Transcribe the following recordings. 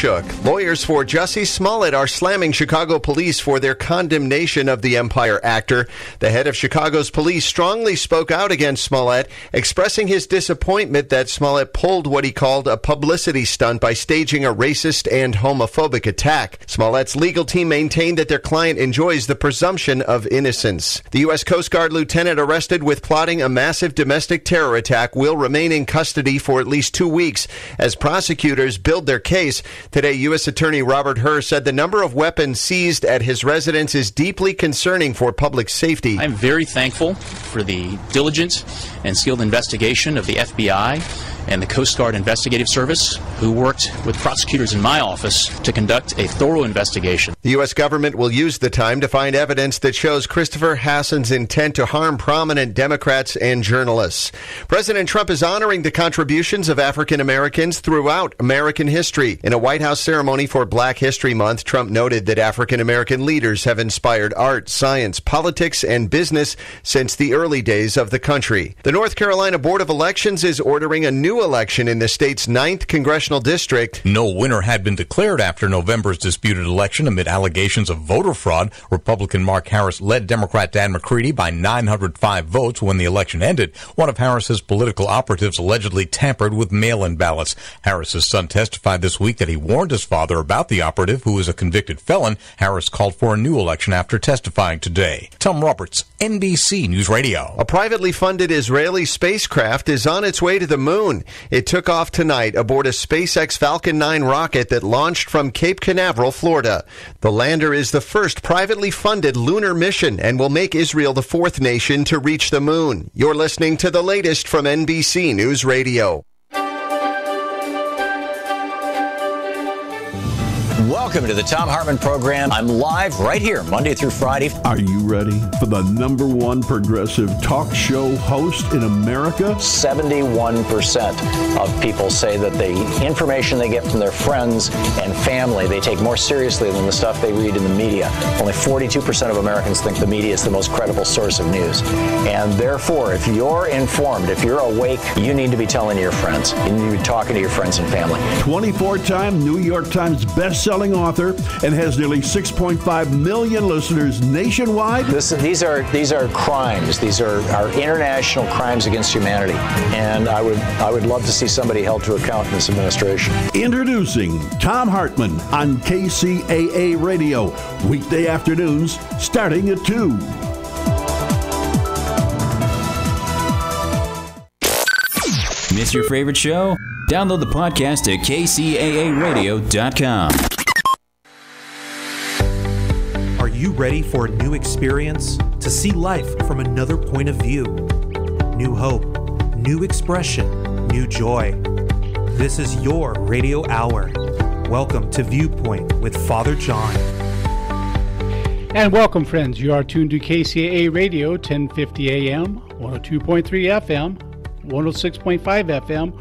shook. Lawyers for Jussie Smollett are slamming Chicago police for their condemnation of the Empire actor. The head of Chicago's police strongly spoke out against Smollett, expressing his disappointment that Smollett pulled what he called a publicity stunt by staging a racist and homophobic attack. Smollett's legal team maintained that their client enjoys the presumption of innocence. The U.S. Coast Guard lieutenant arrested with plotting a massive domestic terror attack will remain in custody for at least 2 weeks as prosecutors build their case. Today, U.S. Attorney Robert Hur said the number of weapons seized at his residence is deeply concerning for public safety. I'm very thankful for the diligent and skilled investigation of the FBI and the Coast Guard Investigative Service, who worked with prosecutors in my office to conduct a thorough investigation. The U.S. government will use the time to find evidence that shows Christopher Hassan's intent to harm prominent Democrats and journalists. President Trump is honoring the contributions of African Americans throughout American history. In a White House ceremony for Black History Month, Trump noted that African American leaders have inspired art, science, politics, and business since the early days of the country. The North Carolina Board of Elections is ordering a new election in the state's 9th congressional district. No winner had been declared after November's disputed election amid allegations of voter fraud. Republican Mark Harris led Democrat Dan McCready by 905 votes when the election ended. One of Harris's political operatives allegedly tampered with mail-in ballots. Harris's son testified this week that he warned his father about the operative, who is a convicted felon. Harris called for a new election after testifying today. Tom Roberts, NBC News Radio. A privately funded Israeli spacecraft is on its way to the moon. It took off tonight aboard a SpaceX Falcon 9 rocket that launched from Cape Canaveral, Florida. The lander is the first privately funded lunar mission and will make Israel the 4th nation to reach the moon. You're listening to the latest from NBC News Radio. Welcome to the Tom Hartman Program. I'm live right here, Monday through Friday. Are you ready for the #1 progressive talk show host in America? 71% of people say that the information they get from their friends and family, they take more seriously than the stuff they read in the media. Only 42% of Americans think the media is the most credible source of news. And therefore, if you're informed, if you're awake, you need to be telling your friends. You need to be talking to your friends and family. 24-time New York Times best-selling author and has nearly 6.5 million listeners nationwide. These are crimes. These are international crimes against humanity, and I would love to see somebody held to account in this administration. Introducing Tom Hartman on KCAA Radio, weekday afternoons starting at 2. Miss your favorite show? Download the podcast at kcaaradio.com. Are you ready for a new experience? To see life from another point of view? New hope, new expression, new joy. This is your radio hour. Welcome to Viewpoint with Father John. And welcome, friends. You are tuned to KCAA Radio, 1050 AM, 102.3 FM, 106.5 FM,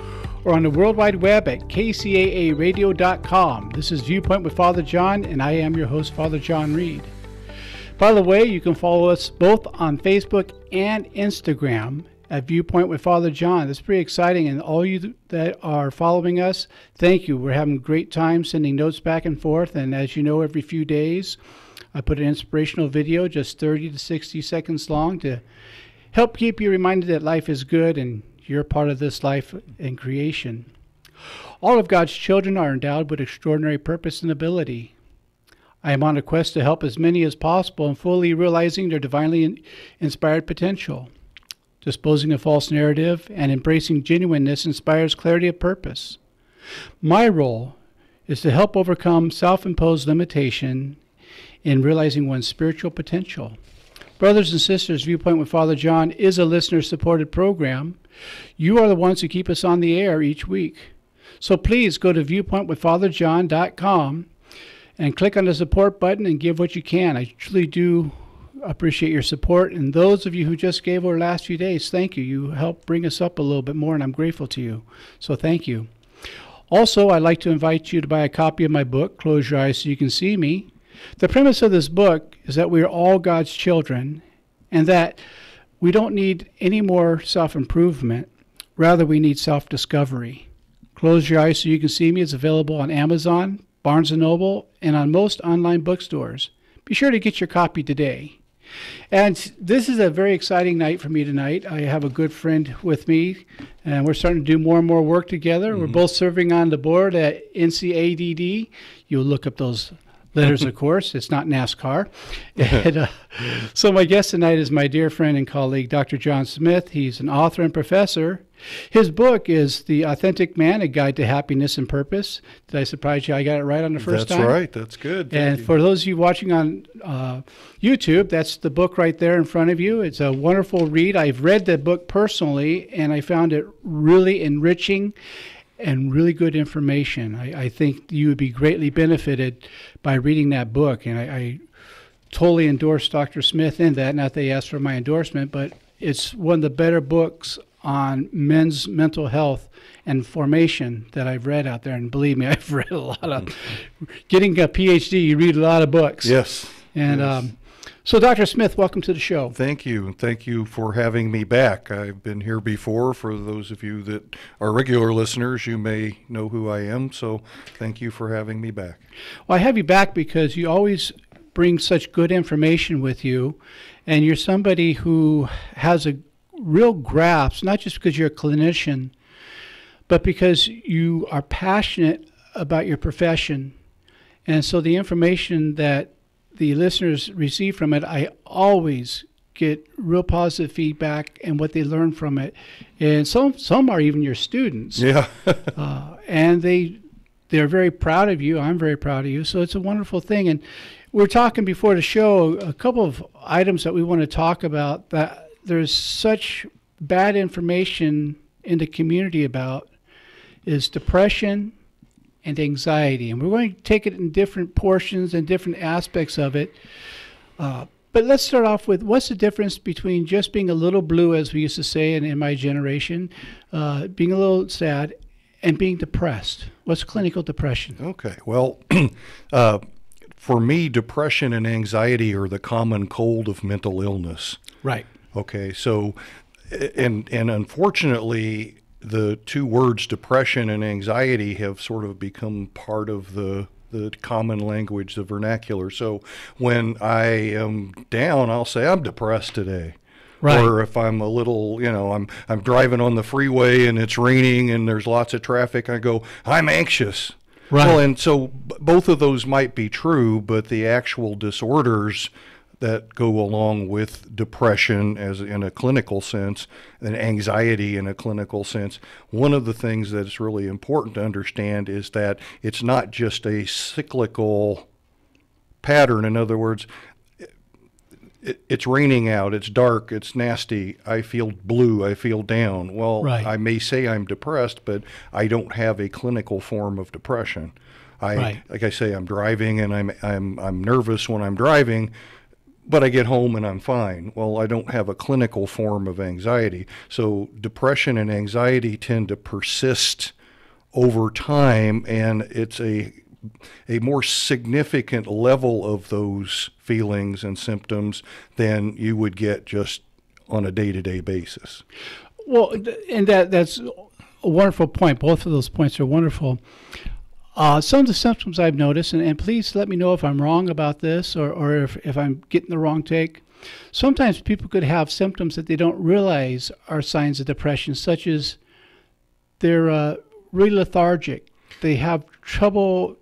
or on the World Wide Web at kcaaradio.com. This is Viewpoint with Father John, and I am your host, Father John Reed. By the way, you can follow us both on Facebook and Instagram at Viewpoint with Father John. That's pretty exciting, and all you that are following us, thank you. We're having a great time sending notes back and forth, and as you know, every few days, I put an inspirational video, just 30 to 60 seconds long, to help keep you reminded that life is good and you're part of this life and creation. All of God's children are endowed with extraordinary purpose and ability. I am on a quest to help as many as possible in fully realizing their divinely inspired potential. Disposing of false narrative and embracing genuineness inspires clarity of purpose. My role is to help overcome self-imposed limitation in realizing one's spiritual potential. Brothers and sisters, Viewpoint with Father John is a listener-supported program. You are the ones who keep us on the air each week. So please go to viewpointwithfatherjohn.com and click on the support button and give what you can. I truly do appreciate your support. And those of you who just gave over the last few days, thank you. You helped bring us up a little bit more, and I'm grateful to you. So thank you. Also, I'd like to invite you to buy a copy of my book, Close Your Eyes So You Can See Me. The premise of this book is that we are all God's children and that we don't need any more self-improvement. Rather, we need self-discovery. Close Your Eyes So You Can See Me is available on Amazon, Barnes & Noble, and on most online bookstores. Be sure to get your copy today. And this is a very exciting night for me tonight. I have a good friend with me, and we're starting to do more and more work together. We're both serving on the board at NCADD. You'll look up those letters, of course. It's not NASCAR. And, so my guest tonight is my dear friend and colleague, Dr. John Smith. He's an author and professor. His book is The Authentic Man, A Guide to Happiness and Purpose. Did I surprise you? I got it right on the first time? That's right. That's good. Thank you. For those of you watching on YouTube, that's the book right there in front of you. It's a wonderful read. I've read the book personally, and I found it really enriching and really good information. I think you would be greatly benefited by reading that book, and I totally endorse Dr. Smith in that. Not that he asked for my endorsement, but it's one of the better books on men's mental health and formation that I've read out there. And believe me, I've read a lot of, getting a PhD, you read a lot of books. Yes. And yes. So Dr. Smith, welcome to the show. Thank you. Thank you for having me back. I've been here before. For those of you that are regular listeners, you may know who I am. So thank you for having me back. Well, I have you back because you always bring such good information with you. And you're somebody who has a real grasp, not just because you're a clinician, but because you are passionate about your profession. And so the information that the listeners receive from it, I always get real positive feedback and what they learn from it. And some are even your students. Yeah. And they're very proud of you. I'm very proud of you. So it's a wonderful thing. And we're talking before the show, a couple of items that we want to talk about that there's such bad information in the community about is depression and anxiety. And we're going to take it in different portions and different aspects of it. But let's start off with, what's the difference between just being a little blue, as we used to say in my generation, being a little sad, and being depressed? What's clinical depression? Okay. Well, for me, depression and anxiety are the common cold of mental illness. Right. Okay. So, and unfortunately, the two words depression and anxiety have sort of become part of the common language, the vernacular. So when I am down, I'll say I'm depressed today. Right. Or if I'm a little, I'm driving on the freeway and it's raining and there's lots of traffic, I go, I'm anxious. Right. Well, and so both of those might be true, but the actual disorders that go along with depression as in a clinical sense and anxiety in a clinical sense, one of the things that's really important to understand is that it's not just a cyclical pattern. In other words, it's raining out, it's dark, it's nasty, I feel blue, I feel down. Well, right. I may say I'm depressed, but I don't have a clinical form of depression. Like I say, I'm driving and I'm nervous when I'm driving, but I get home and I'm fine. Well, I don't have a clinical form of anxiety. So depression and anxiety tend to persist over time, and it's a more significant level of those feelings and symptoms than you would get just on a day-to-day basis. Well, and that's a wonderful point. Both of those points are wonderful. Some of the symptoms I've noticed, and please let me know if I'm wrong about this or if I'm getting the wrong take. Sometimes people could have symptoms that they don't realize are signs of depression, such as they're really lethargic. They have trouble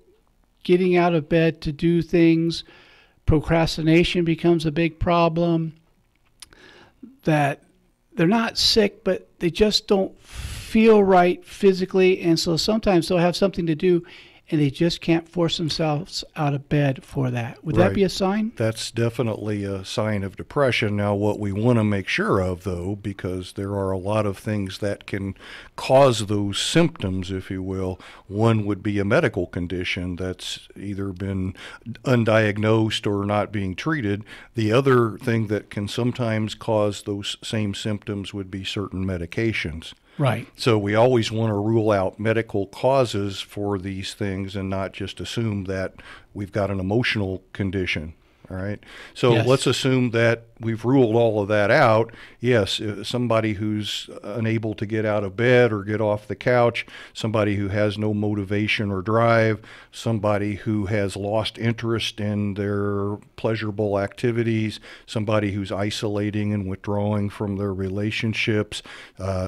getting out of bed to do things. Procrastination becomes a big problem. That they're not sick, but they just don't feel right physically, and so sometimes they'll have something to do and they just can't force themselves out of bed for that. Would that be a sign? That's definitely a sign of depression. Now, what we want to make sure of, though, because there are a lot of things that can cause those symptoms, if you will, one would be a medical condition that's either been undiagnosed or not being treated. The other thing that can sometimes cause those same symptoms would be certain medications. Right. So we always want to rule out medical causes for these things and not just assume that we've got an emotional condition. All right. So Yes. let's assume that we've ruled all of that out. Yes, somebody who's unable to get out of bed or get off the couch, somebody who has no motivation or drive, somebody who has lost interest in their pleasurable activities, somebody who's isolating and withdrawing from their relationships,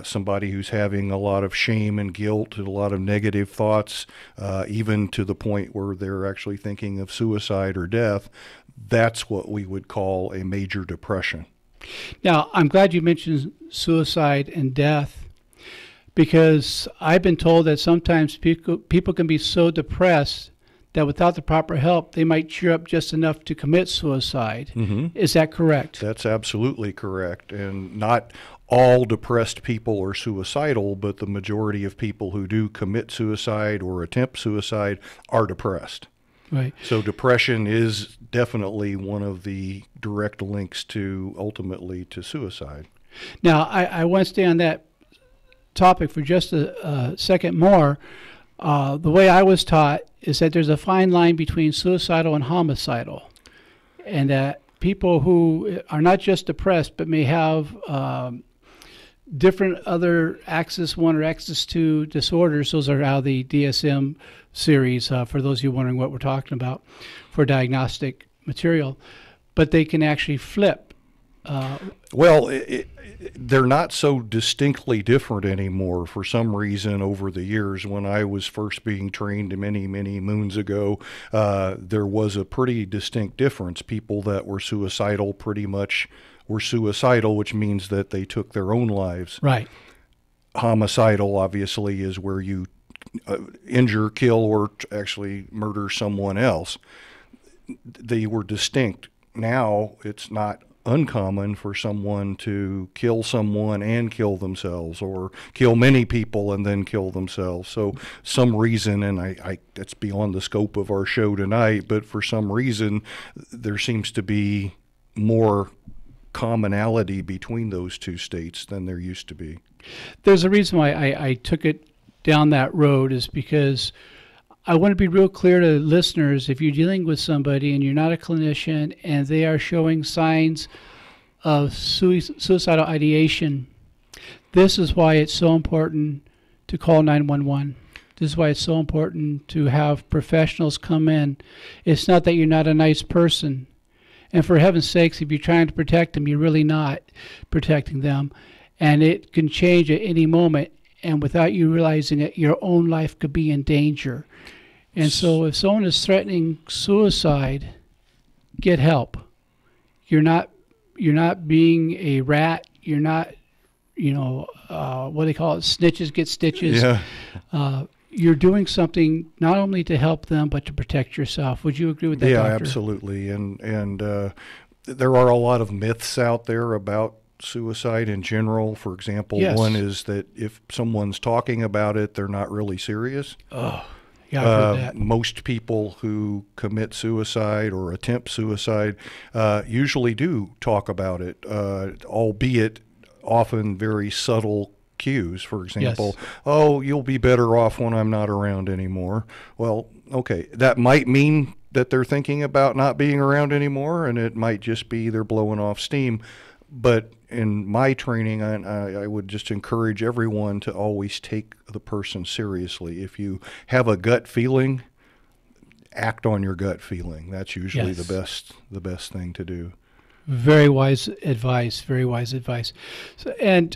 somebody who's having a lot of shame and guilt and a lot of negative thoughts, even to the point where they're actually thinking of suicide or death. That's what we would call a major depression. Now, I'm glad you mentioned suicide and death, because I've been told that sometimes people can be so depressed that without the proper help, they might cheer up just enough to commit suicide. Mm-hmm. Is that correct? That's absolutely correct. And not all depressed people are suicidal, but the majority of people who do commit suicide or attempt suicide are depressed. Right. So depression is definitely one of the direct links ultimately to suicide. Now, I want to stay on that topic for just a second more. The way I was taught is that there's a fine line between suicidal and homicidal, and that people who are not just depressed but may have different other Axis 1 or Axis 2 disorders. Those are out of the DSM series, for those of you wondering what we're talking about for diagnostic material. But they can actually flip. Well, they're not so distinctly different anymore for some reason. Over the years, when I was first being trained many, many moons ago, there was a pretty distinct difference. People that were suicidal pretty much were suicidal, which means that they took their own lives. Right. Homicidal, obviously, is where you injure, kill, or actually murder someone else. They were distinct. Now it's not uncommon for someone to kill someone and kill themselves, or kill many people and then kill themselves. So some reason, and I that's beyond the scope of our show tonight, but for some reason there seems to be more commonality between those two states than there used to be. There's a reason why I took it down that road, is because I want to be real clear to listeners. If you're dealing with somebody and you're not a clinician and they are showing signs of suicidal ideation, this is why it's so important to call 911. This is why it's so important to have professionals come in. It's not that you're not a nice person. And for heaven's sakes, if you're trying to protect them, you're really not protecting them. And it can change at any moment. And without you realizing it, your own life could be in danger. And so if someone is threatening suicide, get help. You're not being a rat. You're not, what they call it, snitches get stitches. Yeah. You're doing something not only to help them, but to protect yourself. Would you agree with that, Yeah, Doctor? absolutely. And there are a lot of myths out there about suicide in general. For example, Yes. one is that if someone's talking about it, they're not really serious. Oh, yeah, I've heard that. Most people who commit suicide or attempt suicide usually do talk about it, albeit often very subtle cues. For example, Yes. Oh, you'll be better off when I'm not around anymore. Well, okay, that might mean that they're thinking about not being around anymore, and it might just be they're blowing off steam. But in my training, I would just encourage everyone to always take the person seriously. If you have a gut feeling, act on your gut feeling. That's usually Yes. the best thing to do. Very wise advice. Very wise advice. So, and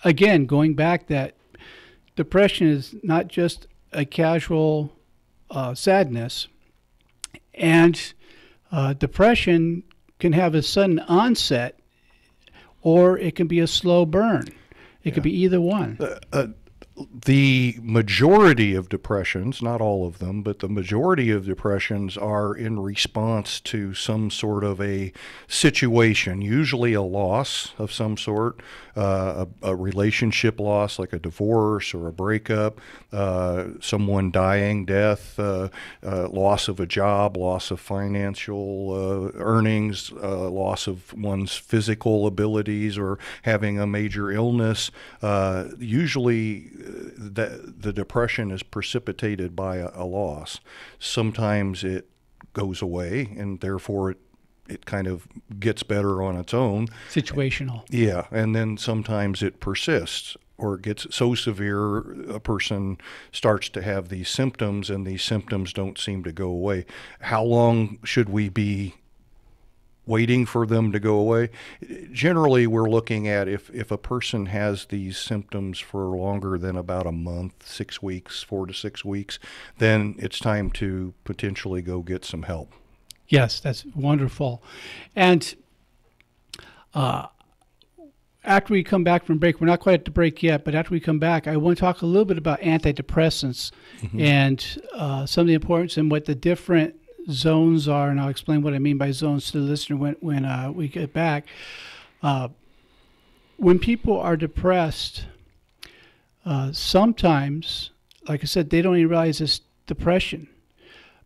again, going back, that depression is not just a casual sadness, and depression can have a sudden onset, or it can be a slow burn. It could be either one. The majority of depressions, not all of them, but the majority of depressions are in response to some sort of a situation, usually a loss of some sort, a relationship loss like a divorce or a breakup, someone dying, death, loss of a job, loss of financial earnings, loss of one's physical abilities, or having a major illness. Usually the depression is precipitated by a loss. Sometimes it goes away, and therefore it kind of gets better on its own. Situational. Yeah, and then sometimes it persists, or it gets so severe a person starts to have these symptoms, and these symptoms don't seem to go away. How long should we be waiting for them to go away? Generally, we're looking at if a person has these symptoms for longer than about a month, 6 weeks, 4 to 6 weeks, then it's time to potentially go get some help. Yes, that's wonderful. And after we come back from break, we're not quite at the break yet, but after we come back, I want to talk a little bit about antidepressants and some of the importance and what the different zones are, and I'll explain what I mean by zones to the listener when we get back. When people are depressed, sometimes, like I said, they don't even realize it's depression,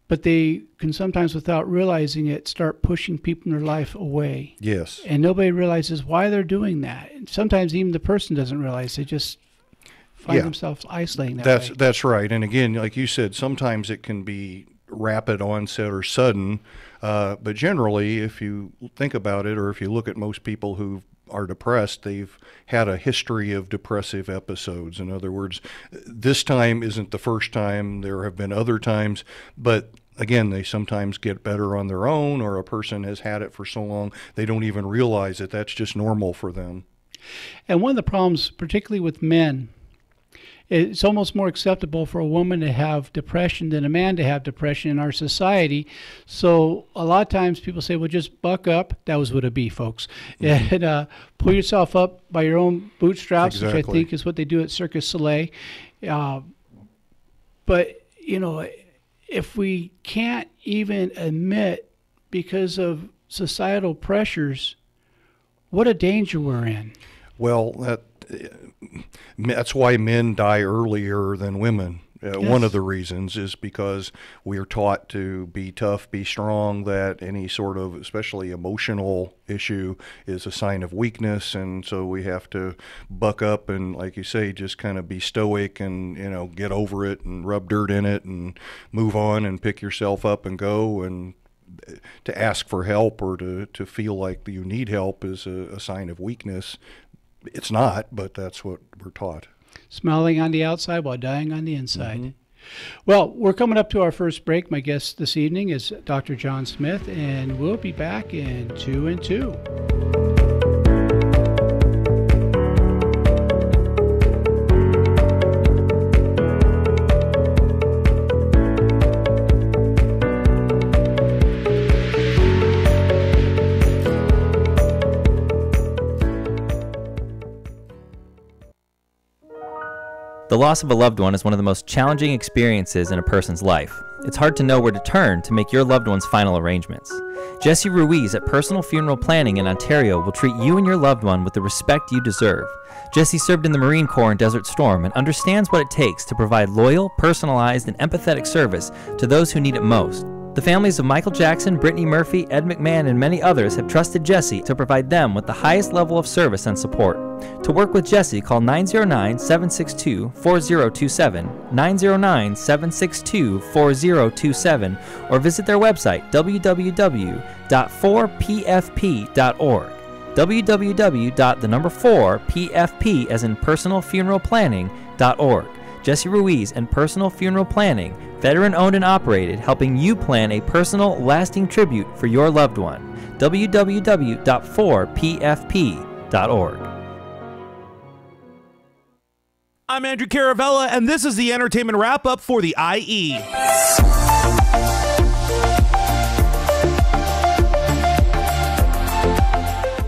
but they can sometimes, without realizing it, start pushing people in their life away. Yes. And nobody realizes why they're doing that. And sometimes even the person doesn't realize. They just find themselves isolating that way. That's right. And again, like you said, sometimes it can be rapid onset or sudden, but generally, if you think about it, or if you look at most people who are depressed, they've had a history of depressive episodes. In other words, this time isn't the first time. There have been other times, but again, they sometimes get better on their own, or a person has had it for so long they don't even realize it. That's just normal for them. And one of the problems, particularly with men, it's almost more acceptable for a woman to have depression than a man to have depression in our society. So a lot of times people say, well, just buck up. That was what it be, folks. And pull yourself up by your own bootstraps, which I think is what they do at Cirque du Soleil. But, you know, if we can't even admit because of societal pressures, what a danger we're in. Well, that's why men die earlier than women. Yes. One of the reasons is because we are taught to be tough, be strong, that any sort of, especially emotional issue, is a sign of weakness. And so we have to buck up and, like you say, just kind of be stoic and, you know, get over it and rub dirt in it and move on and pick yourself up and go. And to ask for help or to feel like you need help is a sign of weakness. It's not, but that's what we're taught. Smiling on the outside while dying on the inside. Well, we're coming up to our first break. My guest this evening is Dr. John Smith, and we'll be back in 2 and 2. The loss of a loved one is one of the most challenging experiences in a person's life. It's hard to know where to turn to make your loved one's final arrangements. Jesse Ruiz at Personal Funeral Planning in Ontario will treat you and your loved one with the respect you deserve. Jesse served in the Marine Corps in Desert Storm and understands what it takes to provide loyal, personalized, and empathetic service to those who need it most. The families of Michael Jackson, Brittany Murphy, Ed McMahon, and many others have trusted Jesse to provide them with the highest level of service and support. To work with Jesse, call 909-762-4027, 909-762-4027, or visit their website, www.4pfp.org. www.4pfp as in personalfuneralplanning.org. Jesse Ruiz and Personal Funeral Planning, veteran-owned and operated, helping you plan a personal, lasting tribute for your loved one. www.4pfp.org. I'm Andrew Caravella, and this is the entertainment wrap-up for the IE.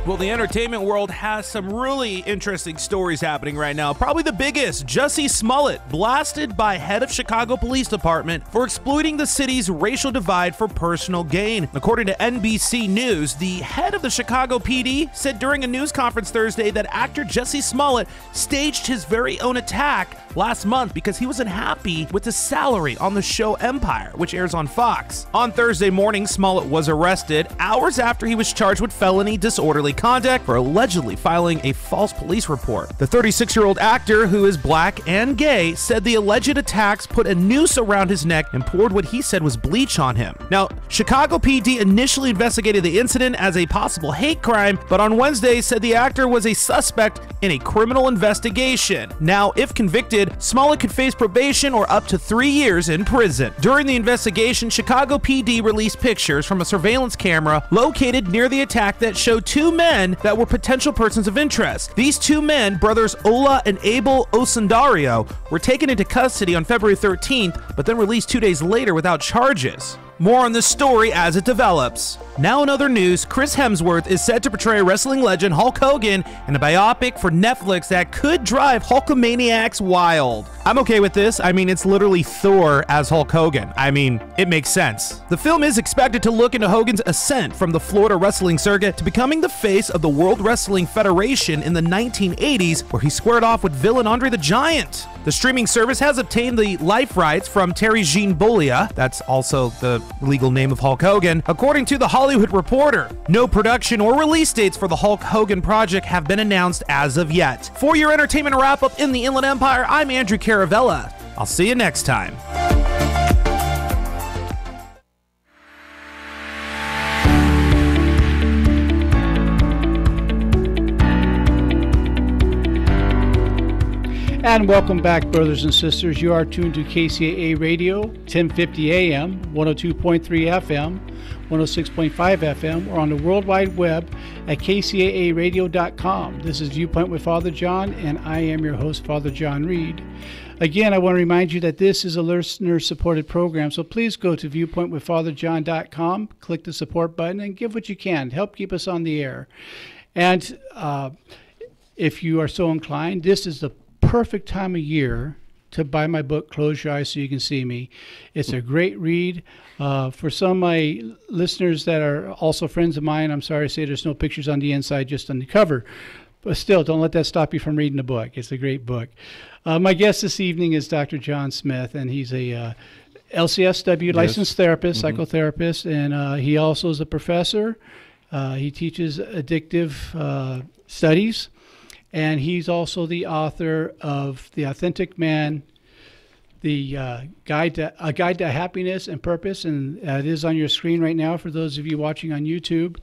Well, the entertainment world has some really interesting stories happening right now. Probably the biggest, Jussie Smollett, blasted by head of Chicago Police Department for exploiting the city's racial divide for personal gain. According to NBC News, the head of the Chicago PD said during a news conference Thursday that actor Jussie Smollett staged his very own attack last month because he was unhappy with his salary on the show Empire, which airs on Fox. On Thursday morning, Smollett was arrested hours after he was charged with felony disorderly misconduct for allegedly filing a false police report. The 36-year-old actor, who is black and gay, said the alleged attacks put a noose around his neck and poured what he said was bleach on him. Now, Chicago PD initially investigated the incident as a possible hate crime, but on Wednesday said the actor was a suspect in a criminal investigation. Now, if convicted, Smollett could face probation or up to 3 years in prison. During the investigation, Chicago PD released pictures from a surveillance camera located near the attack that showed two men that were potential persons of interest. These two men, brothers Ola and Abel Osundario, were taken into custody on February 13th, but then released 2 days later without charges. More on this story as it develops. Now in other news, Chris Hemsworth is set to portray wrestling legend Hulk Hogan in a biopic for Netflix that could drive Hulkamaniacs wild. I'm okay with this. I mean, it's literally Thor as Hulk Hogan. I mean, it makes sense. The film is expected to look into Hogan's ascent from the Florida wrestling circuit to becoming the face of the World Wrestling Federation in the 1980s, where he squared off with villain Andre the Giant. The streaming service has obtained the life rights from Terry Jean Bollea, that's also the legal name of Hulk Hogan, according to The Hollywood Reporter. No production or release dates for the Hulk Hogan project have been announced as of yet. For your entertainment wrap-up in the Inland Empire, I'm Andrew Caravella. I'll see you next time. And welcome back, brothers and sisters. You are tuned to KCAA Radio, 1050 AM, 102.3 FM, 106.5 FM, or on the World Wide Web at kcaaradio.com. This is Viewpoint with Father John, and I am your host, Father John Reed. Again, I want to remind you that this is a listener-supported program, so please go to viewpointwithfatherjohn.com, click the support button, and give what you can to help keep us on the air. And if you are so inclined, this is the perfect time of year to buy my book, Close Your Eyes So You Can See Me. It's a great read. For some of my listeners that are also friends of mine, I'm sorry to say there's no pictures on the inside, just on the cover. But still, don't let that stop you from reading the book. It's a great book. My guest this evening is Dr. John Smith, and he's a LCSW licensed therapist, psychotherapist, and he also is a professor. He teaches addictive studies. And he's also the author of The Authentic Man, the Guide to Happiness and Purpose, and it is on your screen right now for those of you watching on YouTube.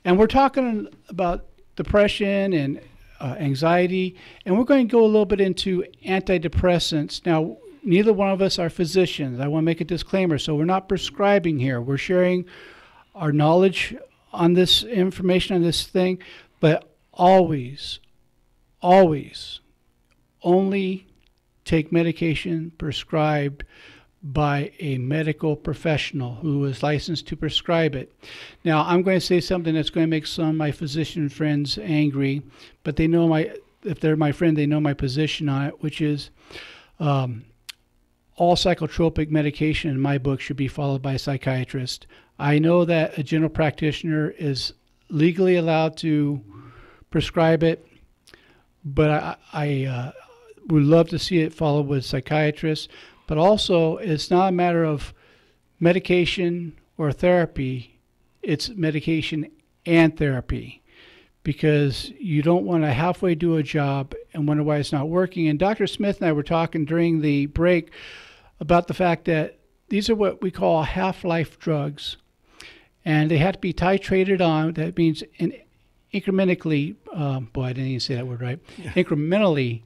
And we're talking about depression and anxiety, and we're going to go a little bit into antidepressants. Now, neither one of us are physicians. I want to make a disclaimer. So we're not prescribing here. We're sharing our knowledge on this information, on this thing, but always only take medication prescribed by a medical professional who is licensed to prescribe it. Now, I'm going to say something that's going to make some of my physician friends angry, but they know if they're my friend, they know my position on it, which is all psychotropic medication in my book should be followed by a psychiatrist. I know that a general practitioner is legally allowed to prescribe it, but I would love to see it followed with psychiatrists. But also, it's not a matter of medication or therapy. It's medication and therapy, because you don't want to halfway do a job and wonder why it's not working. And Dr. Smith and I were talking during the break about the fact that these are what we call half-life drugs, and they have to be titrated on. That means incrementally, boy, I didn't even say that word right, incrementally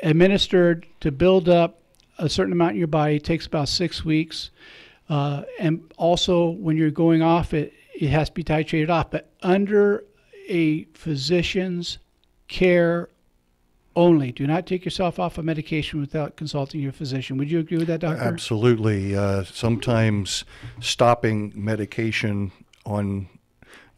administered to build up a certain amount in your body. It takes about 6 weeks. And also, when you're going off it, it has to be titrated off, but under a physician's care only. Do not take yourself off of medication without consulting your physician. Would you agree with that, doctor? Absolutely. Sometimes stopping medication on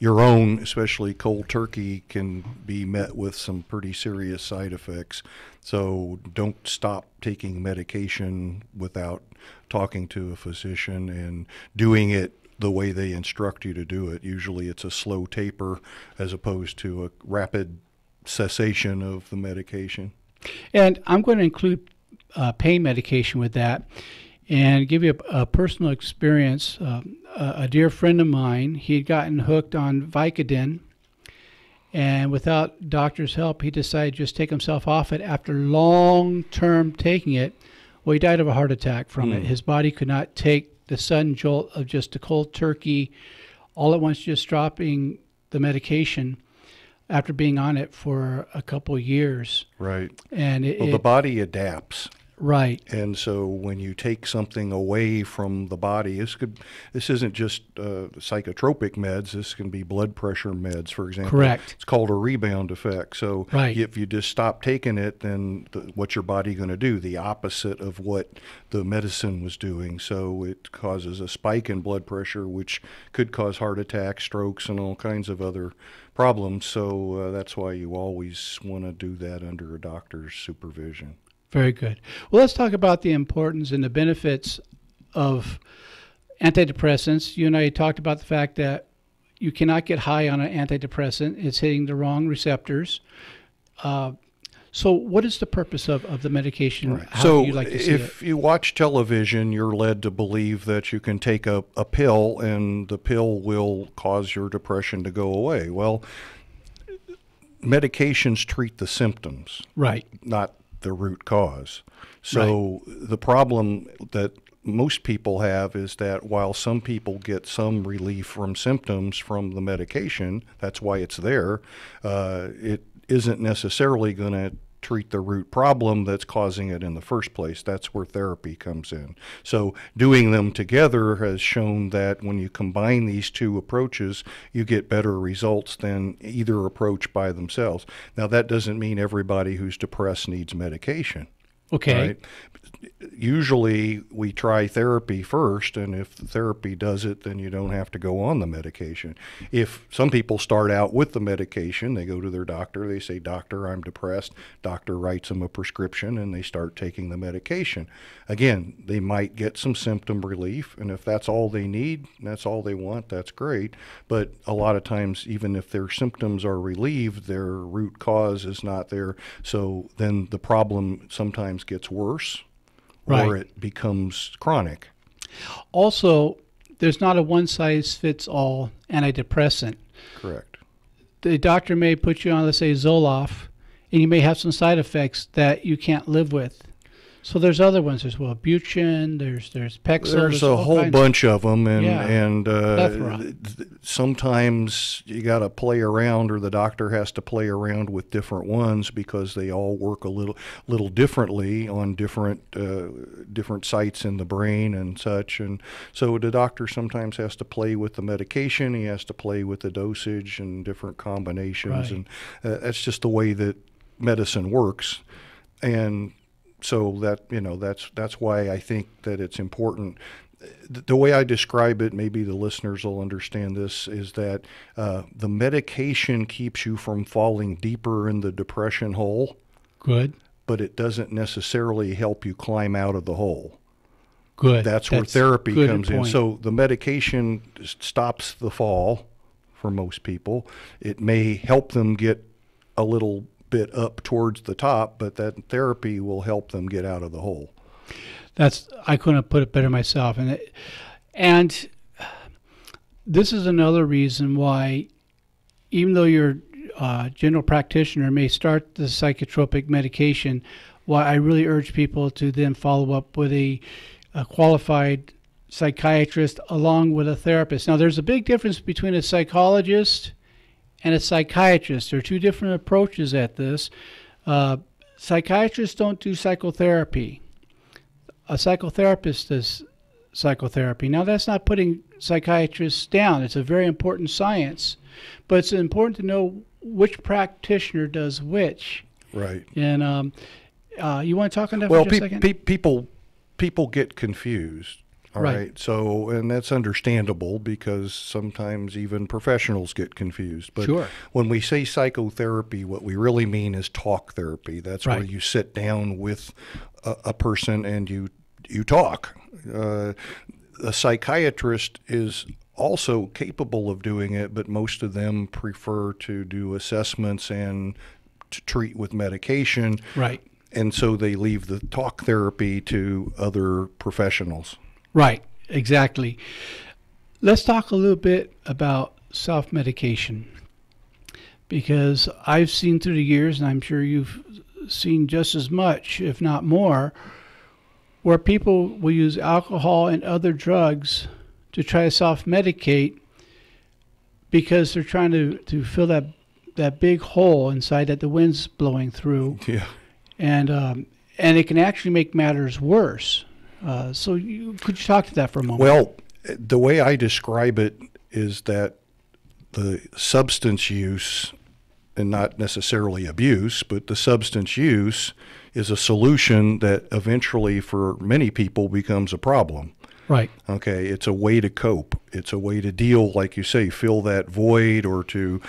your own, especially cold turkey, can be met with some pretty serious side effects. So don't stop taking medication without talking to a physician and doing it the way they instruct you to do it. Usually it's a slow taper as opposed to a rapid cessation of the medication. And I'm going to include pain medication with that and give you a personal experience. A dear friend of mine, he had gotten hooked on Vicodin, And without doctor's help, he decided to just take himself off it. After long-term taking it, well, he died of a heart attack from it. His body could not take the sudden jolt of just a cold turkey, all at once just dropping the medication after being on it for a couple of years. Right. And the body adapts. Right. And so when you take something away from the body, this isn't just psychotropic meds. This can be blood pressure meds, for example. Correct. It's called a rebound effect. So if you just stop taking it, then what's your body going to do? The opposite of what the medicine was doing. So it causes a spike in blood pressure, which could cause heart attacks, strokes, and all kinds of other problems. So that's why you always want to do that under a doctor's supervision. Very good. Well, let's talk about the importance and the benefits of antidepressants. You and I talked about the fact that you cannot get high on an antidepressant. It's hitting the wrong receptors. So what is the purpose of the medication? Right. How so do you like to see if you watch television, you're led to believe that you can take a pill and the pill will cause your depression to go away. Well, medications treat the symptoms. Right. Not the root cause. So the problem that most people have is that while some people get some relief from symptoms from the medication, that's why it's there, it isn't necessarily going to treat the root problem that's causing it in the first place. That's where therapy comes in. So doing them together has shown that when you combine these two approaches, you get better results than either approach by themselves. Now, that doesn't mean everybody who's depressed needs medication. Okay. Right? Usually we try therapy first, and if the therapy does it, then you don't have to go on the medication. If some people start out with the medication, they go to their doctor, they say, "Doctor, I'm depressed." Doctor writes them a prescription, and they start taking the medication. Again, they might get some symptom relief, and if that's all they need, that's all they want, that's great. But a lot of times, even if their symptoms are relieved, their root cause is not there. So then the problem sometimes gets worse. Or it becomes chronic. Also, there's not a one-size-fits-all antidepressant. Correct. The doctor may put you on, let's say, Zoloft, and you may have some side effects that you can't live with. So there's other ones as well. Wellbutrin, there's Paxil. There's a whole bunch of them, and plethora. Sometimes you got to play around, or the doctor has to play around with different ones because they all work a little differently on different sites in the brain and such. And so the doctor sometimes has to play with the medication. He has to play with the dosage and different combinations, and that's just the way that medicine works. And so that's why I think that it's important. The way I describe it, maybe the listeners will understand this, is that the medication keeps you from falling deeper in the depression hole. Good. But it doesn't necessarily help you climb out of the hole. Good. That's where therapy comes in. So the medication stops the fall for most people. It may help them get a little bit up towards the top, but that therapy will help them get out of the hole. I couldn't have put it better myself. And this is another reason why, even though your general practitioner may start the psychotropic medication, why I really urge people to then follow up with a qualified psychiatrist along with a therapist. Now, there's a big difference between a psychologist and a psychiatrist. There are two different approaches at this. Psychiatrists don't do psychotherapy. A psychotherapist does psychotherapy. Now, that's not putting psychiatrists down. It's a very important science. But it's important to know which practitioner does which. Right. And you want to talk on that for just a second? People get confused. All right. So, and that's understandable because sometimes even professionals get confused. But when we say psychotherapy, what we really mean is talk therapy. That's where you sit down with a person and you talk. A psychiatrist is also capable of doing it, but most of them prefer to do assessments and to treat with medication. Right. And so they leave the talk therapy to other professionals. Right, exactly. Let's talk a little bit about self-medication. because I've seen through the years, and I'm sure you've seen just as much, if not more, where people will use alcohol and other drugs to try to self-medicate because they're trying to fill that big hole inside that the wind's blowing through. Yeah. And it can actually make matters worse. So could you talk to that for a moment? Well, the way I describe it is that the substance use, and not necessarily abuse, but the substance use is a solution that eventually for many people becomes a problem. Right. Okay, it's a way to cope. It's a way to deal, like you say, fill that void, or to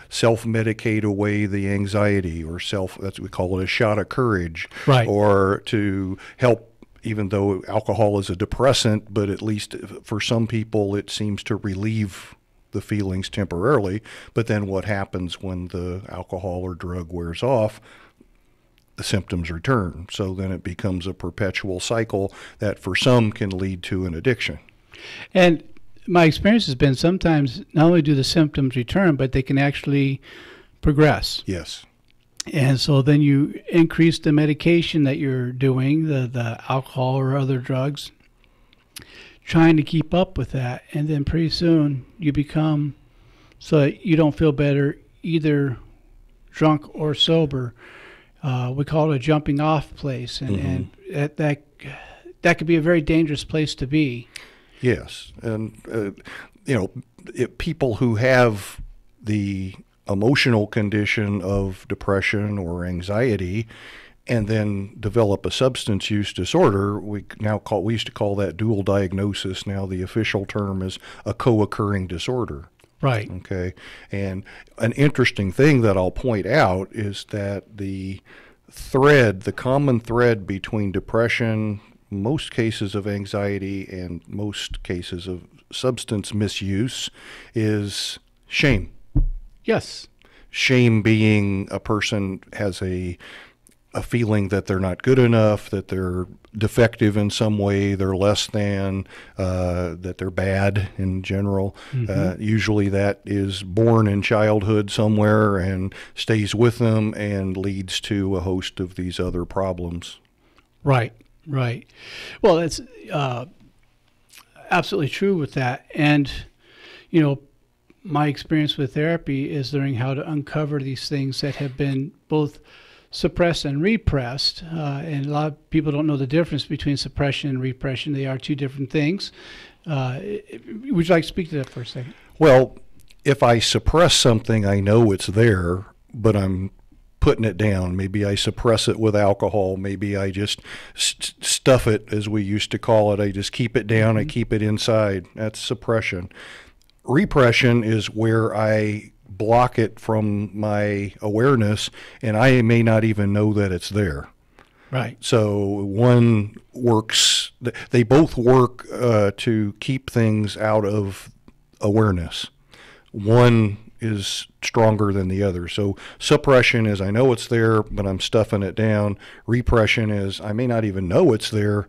self-medicate away the anxiety, or that's we call it a shot of courage. Right. Or to help, even though alcohol is a depressant, but at least for some people it seems to relieve the feelings temporarily. But then what happens when the alcohol or drug wears off? The symptoms return. So then it becomes a perpetual cycle that for some can lead to an addiction. And my experience has been sometimes not only do the symptoms return, but they can actually progress. Yes. And so then you increase the medication that you're doing, the alcohol or other drugs, trying to keep up with that. And then pretty soon you become, so that you don't feel better either drunk or sober. We call it a jumping off place, and that could be a very dangerous place to be. Yes, and people who have the emotional condition of depression or anxiety, and then develop a substance use disorder, we used to call that dual diagnosis. Now the official term is a co-occurring disorder. Right. Okay. And an interesting thing that I'll point out is that the common thread between depression, most cases of anxiety, and most cases of substance misuse is shame. Yes. Shame being a person has a feeling that they're not good enough, that they're defective in some way, they're less than, that they're bad in general. Mm-hmm. Usually that is born in childhood somewhere and stays with them and leads to a host of these other problems. Right. Well, that's absolutely true with that. And, my experience with therapy is learning how to uncover these things that have been both suppressed and repressed, and a lot of people don't know the difference between suppression and repression. They are two different things. Would you like to speak to that for a second? Well, if I suppress something, I know it's there, but I'm putting it down. Maybe I suppress it with alcohol. Maybe I just stuff it, as we used to call it. I just keep it down. I keep it inside. That's suppression. Repression is where I block it from my awareness, and I may not even know that it's there. Right. So one works, they both work to keep things out of awareness. One is stronger than the other. So suppression is I know it's there, but I'm stuffing it down. Repression is I may not even know it's there,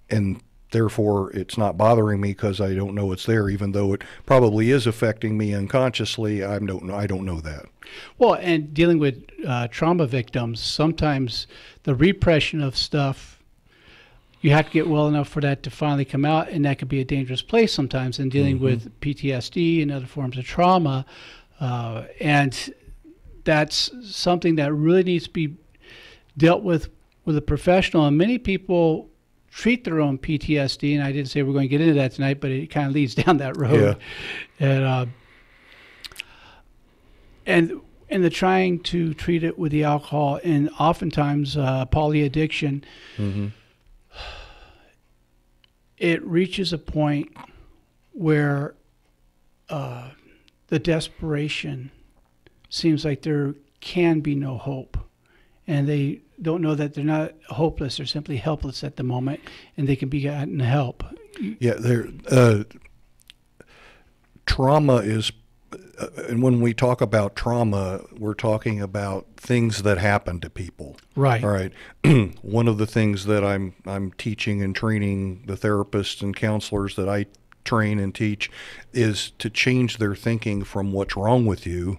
and therefore it's not bothering me because I don't know it's there, even though it probably is affecting me unconsciously. I don't know that. Well, and dealing with trauma victims, sometimes the repression of stuff, you have to get well enough for that to finally come out, and that could be a dangerous place sometimes in dealing with PTSD and other forms of trauma. And that's something that really needs to be dealt with a professional. And many people treat their own PTSD, and I didn't say we're going to get into that tonight, but it kind of leads down that road. Yeah. And the trying to treat it with the alcohol, and oftentimes polyaddiction, it reaches a point where the desperation seems like there can be no hope, and they don't know that they're not hopeless, they're simply helpless at the moment, and they can be gotten help. Yeah, trauma is, and when we talk about trauma, we're talking about things that happen to people. Right. All right. One of the things that I'm teaching and training the therapists and counselors that I train and teach is to change their thinking from what's wrong with you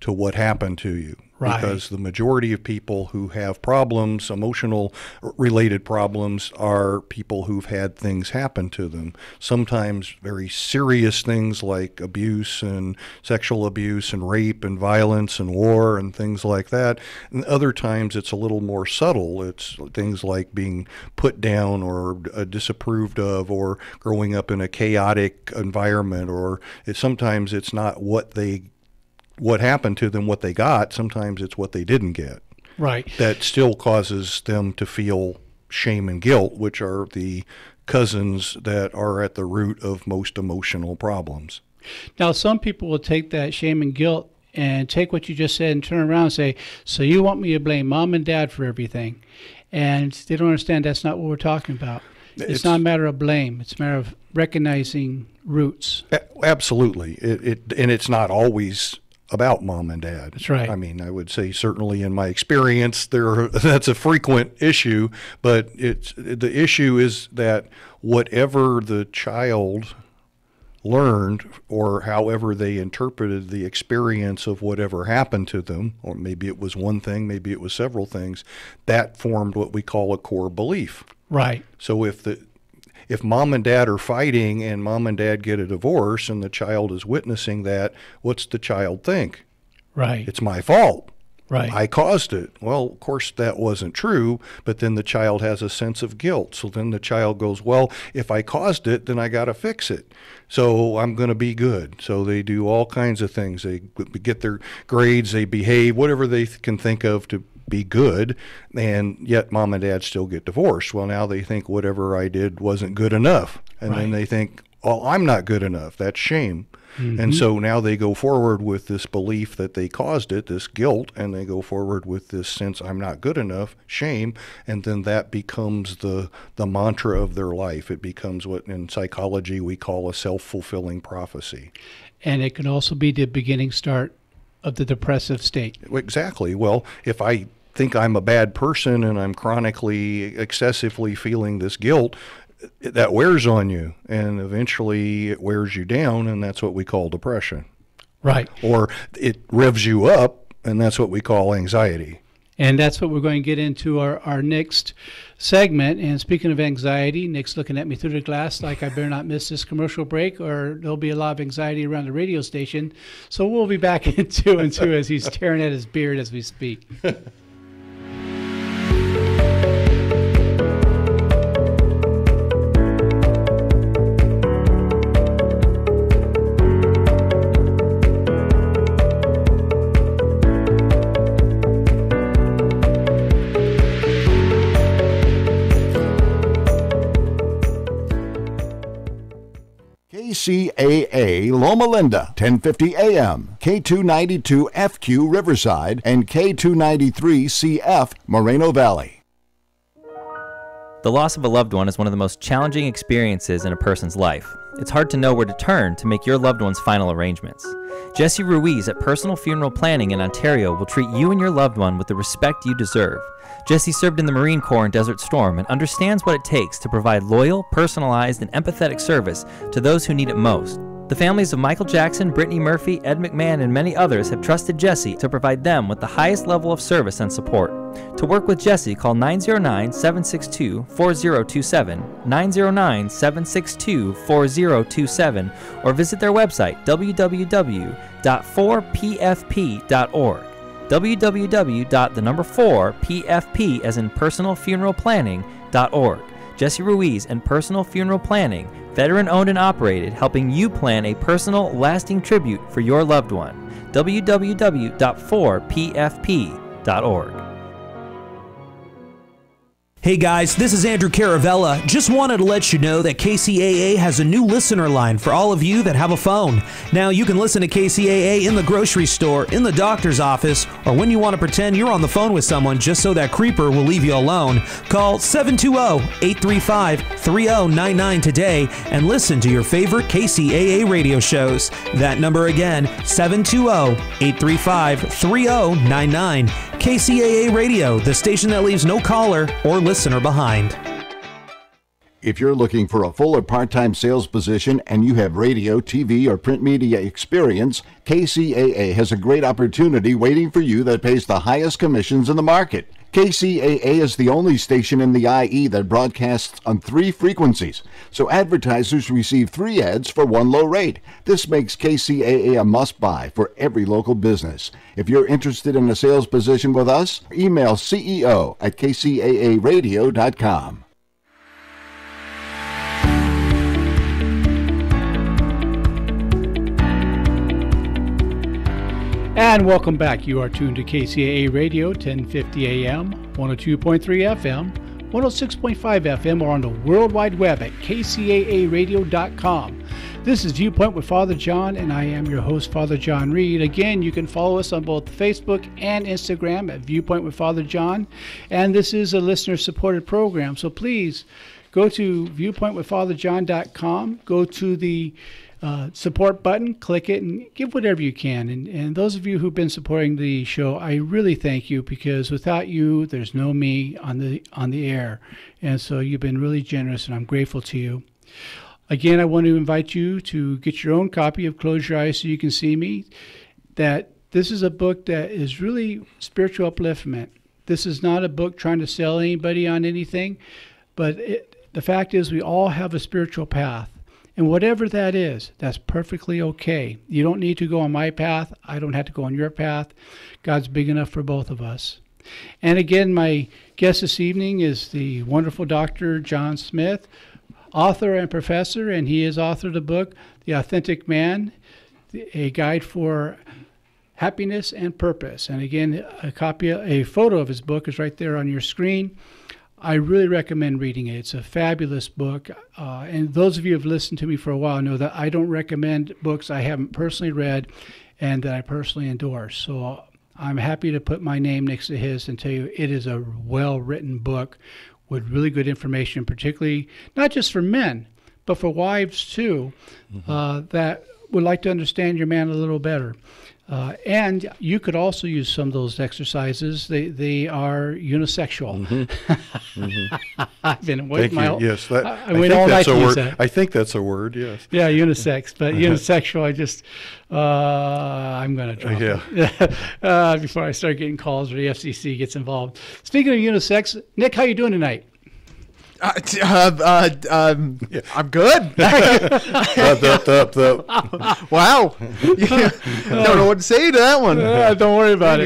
to what happened to you. Right. Because the majority of people who have problems, emotional related problems, are people who've had things happen to them. Sometimes very serious things like abuse and sexual abuse and rape and violence and war and things like that. And other times it's a little more subtle. It's things like being put down or disapproved of, or growing up in a chaotic environment, or sometimes it's not what happened to them, what they got. Sometimes it's what they didn't get. Right. That still causes them to feel shame and guilt, which are the cousins that are at the root of most emotional problems. Now, some people will take that shame and guilt and take what you just said and turn around and say, so you want me to blame mom and dad for everything. And they don't understand that's not what we're talking about. It's not a matter of blame. It's a matter of recognizing roots. Absolutely. And it's not always about mom and dad. That's right. I mean, I would say certainly in my experience, that's a frequent issue, but the issue is that whatever the child learned, or however they interpreted the experience of whatever happened to them, or maybe it was one thing, maybe it was several things, that formed what we call a core belief. Right. So if mom and dad are fighting and mom and dad get a divorce and the child is witnessing that, what's the child think? Right. It's my fault. Right. I caused it. Well, of course, that wasn't true, but then the child has a sense of guilt. So then the child goes, well, if I caused it, then I got to fix it. So I'm going to be good. So they do all kinds of things. They get their grades, they behave, whatever they can think of to be good, and yet mom and dad still get divorced. Well, now they think whatever I did wasn't good enough. And then they think, oh, I'm not good enough. That's shame. And so now they go forward with this belief that they caused it, this guilt, and they go forward with this sense, I'm not good enough, shame, and then that becomes the mantra of their life. It becomes what in psychology we call a self-fulfilling prophecy. And it can also be the beginning start of the depressive state. Exactly. Well, if I think I'm a bad person and I'm chronically, excessively feeling this guilt, that wears on you, and eventually it wears you down, and that's what we call depression. Right. Or it revs you up, and that's what we call anxiety. And that's what we're going to get into our next segment. And speaking of anxiety, Nick's looking at me through the glass like I better not miss this commercial break, or there'll be a lot of anxiety around the radio station. So we'll be back in 2 and 2 as he's tearing at his beard as we speak. KCAA Loma Linda, 1050 AM, K292 FQ Riverside, and K293 CF Moreno Valley. The loss of a loved one is one of the most challenging experiences in a person's life. It's hard to know where to turn to make your loved one's final arrangements. Jesse Ruiz at Personal Funeral Planning in Ontario will treat you and your loved one with the respect you deserve. Jesse served in the Marine Corps in Desert Storm and understands what it takes to provide loyal, personalized, and empathetic service to those who need it most. The families of Michael Jackson, Brittany Murphy, Ed McMahon, and many others have trusted Jesse to provide them with the highest level of service and support. To work with Jesse, call 909-762-4027, 909-762-4027, or visit their website, www.4pfp.org. www.4pfp as in personalfuneralplanning.org. Jesse Ruiz and Personal Funeral Planning, veteran-owned and operated, helping you plan a personal, lasting tribute for your loved one. www.4pfp.org. Hey guys, this is Andrew Caravella. Just wanted to let you know that KCAA has a new listener line for all of you that have a phone. Now you can listen to KCAA in the grocery store, in the doctor's office, or when you want to pretend you're on the phone with someone just so that creeper will leave you alone. Call 720-835-3099 today and listen to your favorite KCAA radio shows. That number again, 720-835-3099. KCAA Radio, the station that leaves no caller or listener behind. If you're looking for a full or part-time sales position and you have radio, TV, or print media experience, KCAA has a great opportunity waiting for you that pays the highest commissions in the market. KCAA is the only station in the IE that broadcasts on 3 frequencies, so advertisers receive 3 ads for 1 low rate. This makes KCAA a must-buy for every local business. If you're interested in a sales position with us, email CEO@kcaaradio.com. And welcome back. You are tuned to KCAA Radio, 1050 AM, 102.3 FM, 106.5 FM, or on the World Wide Web at kcaaradio.com. This is Viewpoint with Father John, and I am your host, Father John Reed. Again, you can follow us on both Facebook and Instagram at Viewpoint with Father John. And this is a listener-supported program, so please go to viewpointwithfatherjohn.com, go to the support button, click it, and give whatever you can. And those of you who've been supporting the show, I really thank you, because without you, there's no me on the air. And so you've been really generous, and I'm grateful to you. Again, I want to invite you to get your own copy of Close Your Eyes So You Can See Me. That this is a book that is really spiritual upliftment. This is not a book trying to sell anybody on anything, but the fact is we all have a spiritual path. And whatever that is, that's perfectly okay. You don't need to go on my path. I don't have to go on your path. God's big enough for both of us. And again, my guest this evening is the wonderful Dr. John Smith, author and professor, and he has authored a book, The Authentic Man, a guide for happiness and purpose. And again, a photo of his book is right there on your screen. I really recommend reading it. It's a fabulous book. And those of you who have listened to me for a while know that I don't recommend books I haven't personally read and that I personally endorse. So I'm happy to put my name next to his and tell you it is a well-written book with really good information, particularly not just for men, but for wives too, that would like to understand your man a little better. And you could also use some of those exercises. They are unisexual. I've been waiting my whole, yes, I went all night to use that. I think that's a word, yes. Yeah, unisex. But unisexual, I just, I'm going to drop it before I start getting calls or the FCC gets involved. Speaking of unisex, Nick, how you doing tonight? I'm good. Wow. Don't know what to say to that one. Don't worry about it.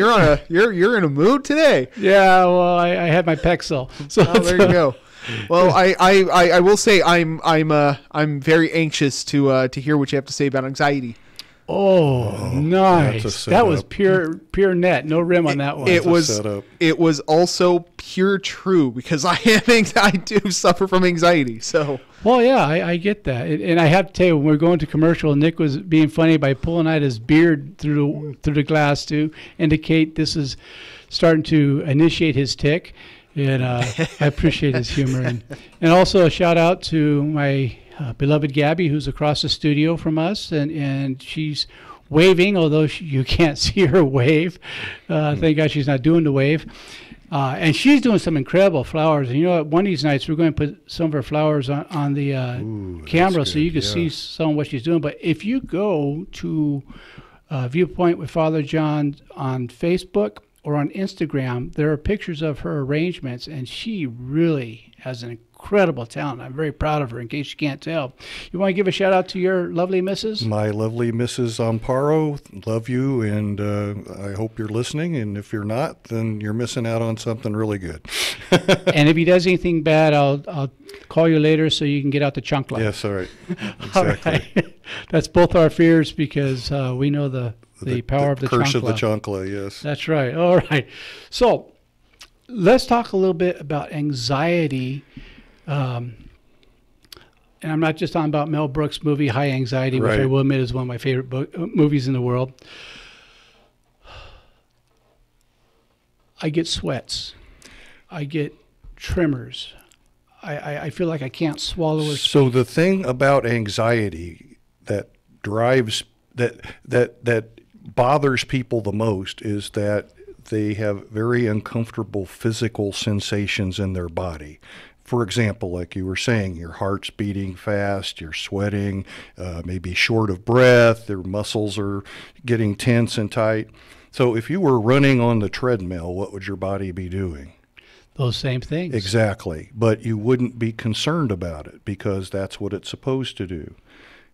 You're in a mood today. Yeah, well, I had my Pexel. So there you go. Well, I will say I'm very anxious to hear what you have to say about anxiety. Oh, nice. That was pure net, no rim on that one. It was also pure true, because I do suffer from anxiety. So well, yeah, I get that. And I have to tell you, when we were going to commercial, Nick was being funny by pulling out his beard through the glass to indicate this is starting to initiate his tic. And I appreciate his humor. And also a shout out to my beloved Gabby, who's across the studio from us, and she's waving, although you can't see her wave. Thank God she's not doing the wave. And she's doing some incredible flowers. And you know what? One of these nights we're going to put some of her flowers on the camera so you can see some of what she's doing. But if you go to Viewpoint with Father John on Facebook or on Instagram, there are pictures of her arrangements, and she really has an incredible talent. I'm very proud of her, in case you can't tell. You want to give a shout out to your lovely missus? My lovely Mrs. Amparo, love you, and I hope you're listening. And if you're not, then you're missing out on something really good. And if he does anything bad, I'll call you later so you can get out the chunkla. Yes, all right. Exactly. All right. That's both our fears, because we know the power of the curse chunkla. of the chunkla, yes. That's right. All right. So let's talk a little bit about anxiety. And I'm not just talking about Mel Brooks' movie High Anxiety, which I will admit is one of my favorite movies in the world. I get sweats. I get tremors. I feel like I can't swallow or speak. So the thing about anxiety that drives that bothers people the most is that they have very uncomfortable physical sensations in their body. For example, like you were saying, your heart's beating fast, you're sweating, maybe short of breath, your muscles are getting tense and tight. So if you were running on the treadmill, what would your body be doing? Those same things. Exactly. But you wouldn't be concerned about it because that's what it's supposed to do.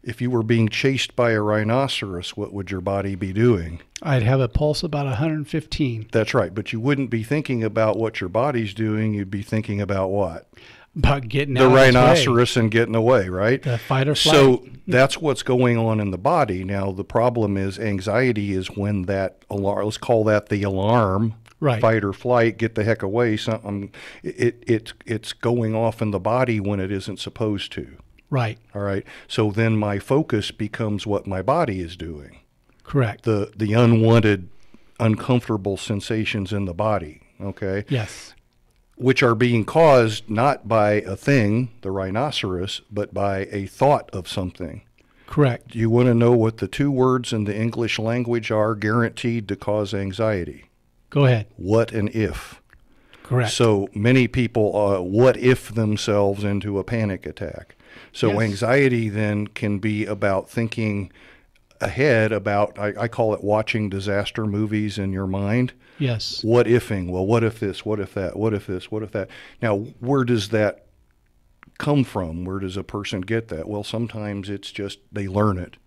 If you were being chased by a rhinoceros, what would your body be doing? I'd have a pulse about 115. That's right. But you wouldn't be thinking about what your body's doing. You'd be thinking about what? About getting the out rhinoceros and getting away, right? The fight or flight. So that's what's going on in the body. Now, the problem is anxiety is when that alarm, let's call that the alarm, right. Fight or flight, get the heck away. Something, it's going off in the body when it isn't supposed to. Right. All right. So then my focus becomes what my body is doing. Correct. The unwanted, uncomfortable sensations in the body. Okay. Yes. Which are being caused not by a thing, the rhinoceros, but by a thought of something. Correct. Do you want to know what the two words in the English language are guaranteed to cause anxiety? Go ahead. What and if. Correct. So many people what if themselves into a panic attack. So yes. Anxiety then can be about thinking ahead about, I call it watching disaster movies in your mind. Yes. What ifing? Well, what if this? What if that? What if this? What if that? Now, where does that come from? Where does a person get that? Well, sometimes it's just they learn it.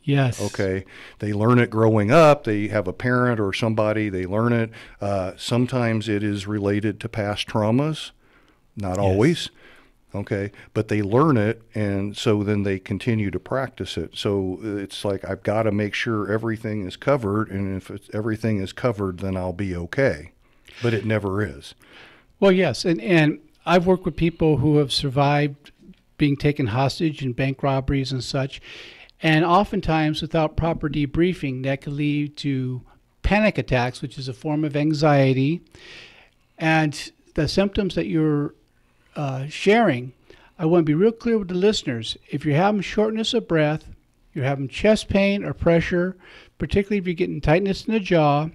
Yes. Okay. They learn it growing up. They have a parent or somebody, they learn it. Sometimes it is related to past traumas. Not yes. always. Okay, but they learn it, and so then they continue to practice it. So it's like, I've got to make sure everything is covered, and if everything is covered, then I'll be okay. But it never is. Well, yes, and I've worked with people who have survived being taken hostage in bank robberies and such, and oftentimes without proper debriefing, that could lead to panic attacks, which is a form of anxiety. And the symptoms that you're sharing, I want to be real clear with the listeners. If you're having shortness of breath, you're having chest pain or pressure, particularly if you're getting tightness in the jaw,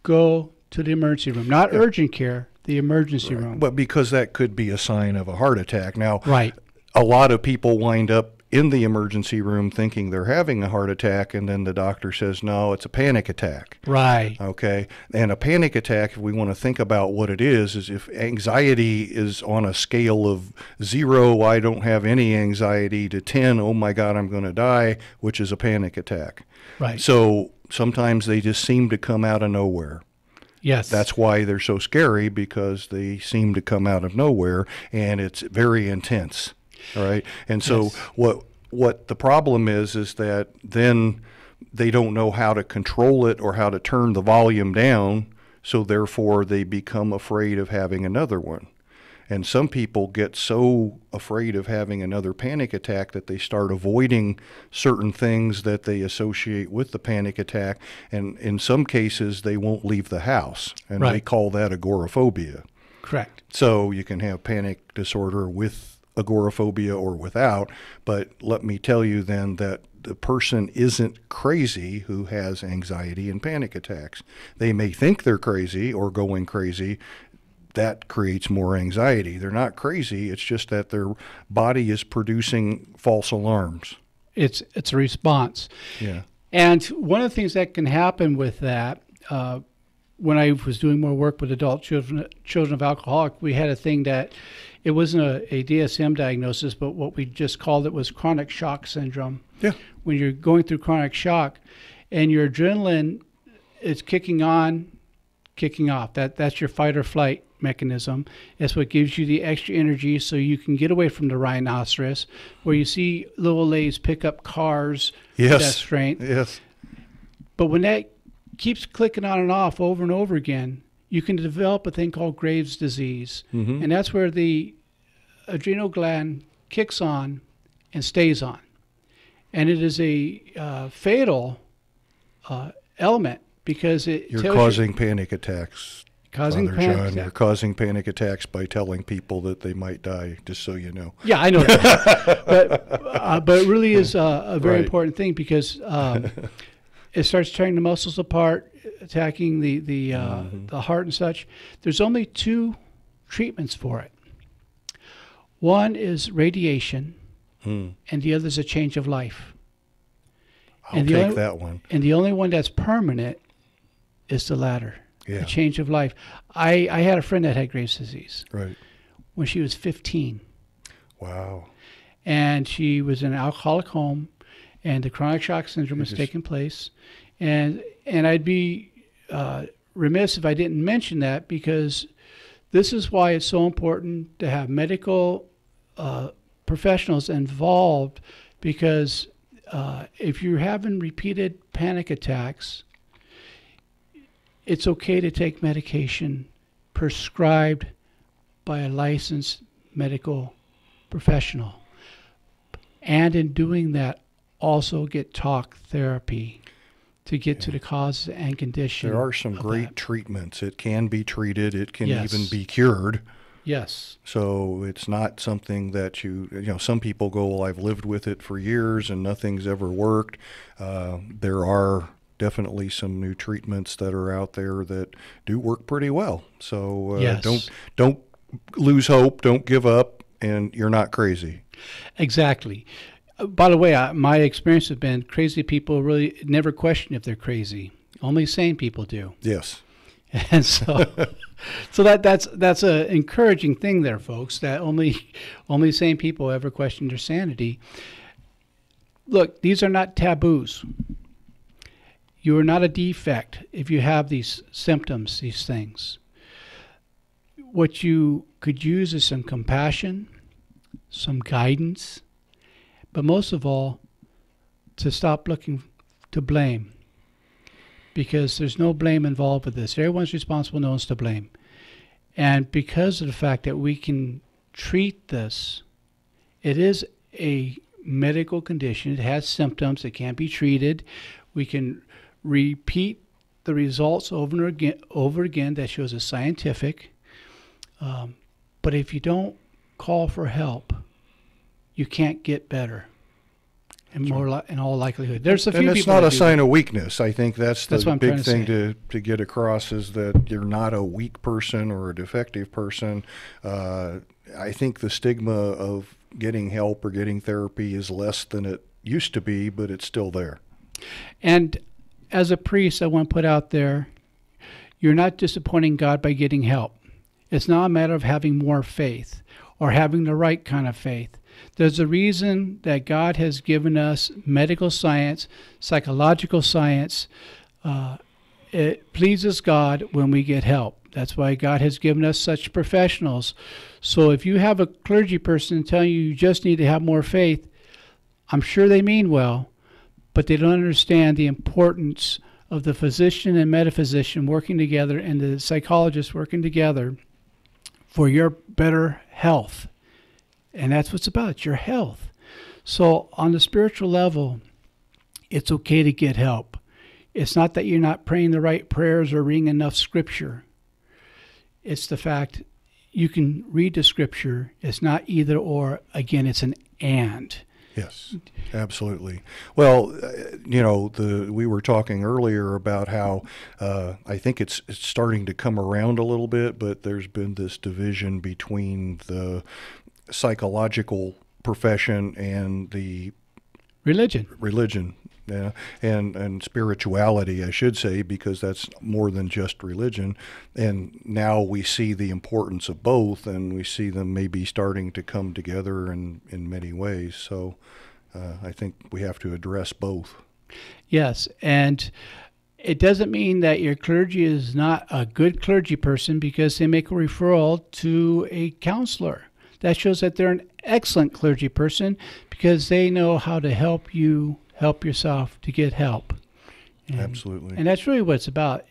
go to the emergency room. Not urgent care, the emergency room. But because that could be a sign of a heart attack. Now, right. A lot of people wind up in the emergency room thinking they're having a heart attack, and then the doctor says, no, it's a panic attack. Right. Okay. And a panic attack, if we want to think about what it is if anxiety is on a scale of 0, I don't have any anxiety, to 10, oh my God, I'm going to die, which is a panic attack. Right. So sometimes they just seem to come out of nowhere. Yes. That's why they're so scary, because they seem to come out of nowhere, and it's very intense. All right. And so yes. what the problem is that then they don't know how to control it or how to turn the volume down. So therefore they become afraid of having another one. And some people get so afraid of having another panic attack that they start avoiding certain things that they associate with the panic attack. And in some cases, they won't leave the house. And right. they call that agoraphobia. Correct. So you can have panic disorder with agoraphobia or without, but let me tell you then that the person isn't crazy who has anxiety and panic attacks. They may think they're crazy or going crazy. That creates more anxiety. They're not crazy. It's just that their body is producing false alarms. It's a response. Yeah. And one of the things that can happen with that, when I was doing more work with adult children of alcoholics, we had a thing that it wasn't a DSM diagnosis, but what we just called it was chronic shock syndrome. Yeah. When you're going through chronic shock and your adrenaline is kicking on, kicking off, that's your fight or flight mechanism. That's what gives you the extra energy so you can get away from the rhinoceros, where you see little ladies pick up cars yes. with that strength. Yes. But when that keeps clicking on and off over and over again, you can develop a thing called Graves' disease. Mm-hmm. And that's where the adrenal gland kicks on and stays on. And it is a fatal element because you're causing panic attacks. Causing Father panic John, attacks. You're causing panic attacks by telling people that they might die, just so you know. Yeah, I know that. but it really is a very right. important thing because it starts tearing the muscles apart, attacking the heart and such. There's only 2 treatments for it. One is radiation, and the other is a change of life. I'll take that one. And the only one that's permanent is the latter, a change of life. I had a friend that had Graves' disease when she was 15. Wow. And she was in an alcoholic home, and the chronic shock syndrome was taking place. And I'd be remiss if I didn't mention that, because this is why it's so important to have medical professionals involved, because if you're having repeated panic attacks, it's okay to take medication prescribed by a licensed medical professional. And in doing that, also get talk therapy to get to the causes and condition. There are some great treatments. It can be treated. It can even be cured. Yes. So it's not something that some people go, well, I've lived with it for years and nothing's ever worked. There are definitely some new treatments that are out there that do work pretty well. So don't lose hope, don't give up, and you're not crazy. Exactly. By the way, my experience has been crazy people really never question if they're crazy. Only sane people do. Yes. And so that's an encouraging thing there, folks, that only sane people ever question their sanity. Look, these are not taboos. You are not a defect if you have these symptoms, these things. What you could use is some compassion, some guidance, but most of all, to stop looking to blame, because there's no blame involved with this. Everyone's responsible, no one's to blame. And because of the fact that we can treat this, it is a medical condition. It has symptoms. It can be treated. We can repeat the results over again. That shows it's scientific. But if you don't call for help, you can't get better. In all likelihood, there's a few people. And it's not a sign of weakness. I think that's the big thing to get across, is that you're not a weak person or a defective person. I think the stigma of getting help or getting therapy is less than it used to be, but it's still there. And as a priest, I want to put out there, you're not disappointing God by getting help. It's not a matter of having more faith or having the right kind of faith. There's a reason that God has given us medical science, psychological science. It pleases God when we get help. That's why God has given us such professionals. So if you have a clergy person telling you just need to have more faith, I'm sure they mean well, but they don't understand the importance of the physician and metaphysician working together and the psychologist working together for your better health. And that's what it's about. It's your health. So on the spiritual level, it's okay to get help. It's not that you're not praying the right prayers or reading enough scripture. It's the fact you can read the scripture. It's not either or. Again, it's an and. Yes, absolutely. Well, we were talking earlier about how I think it's starting to come around a little bit, but there's been this division between the psychological profession and the religion, yeah, and spirituality, I should say, because that's more than just religion. And now we see the importance of both, and we see them maybe starting to come together in many ways. So I think we have to address both. Yes, and it doesn't mean that your clergy is not a good clergy person because they make a referral to a counselor. That shows that they're an excellent clergy person because they know how to help you help yourself to get help. Absolutely. And that's really what it's about.